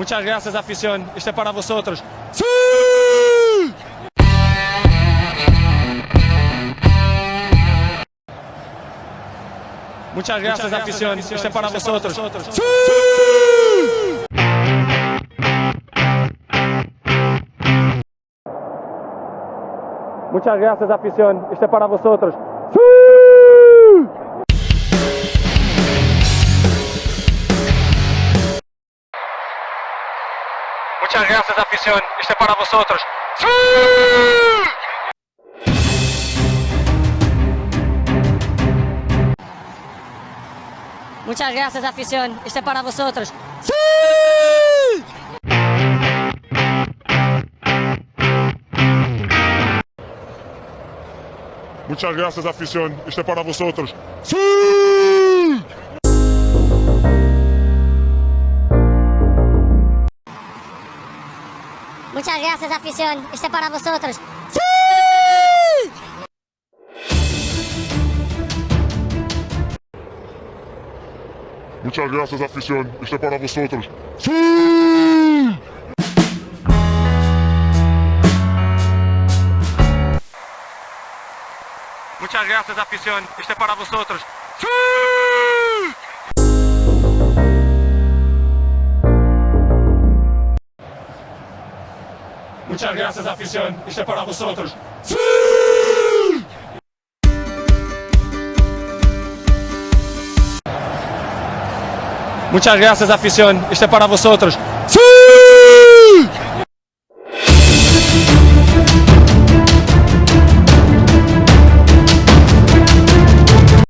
Muchas gracias, afición. Este es para vosotros. ¡Sí! Muchas gracias, afición. Este es para vosotros. ¡Sí! Muchas gracias, afición. Este es para vosotros. ¡Sí! Muchas gracias, afición. Este es para vosotros. ¡Sí! Muchas gracias, afición. Este es para vosotros. ¡Sí! Muchas gracias, afición. Este es para vosotros. ¡Sí! Muchas gracias, afición. Este es para vosotros. ¡Sí! Muchas gracias, afición. Este es para vosotros. ¡Sí! Muchas gracias, afición. Este es para vosotros. ¡Sí! Muchas gracias, afición. Este es para vosotros. ¡Sí! Muchas gracias, afición. Este es para vosotros.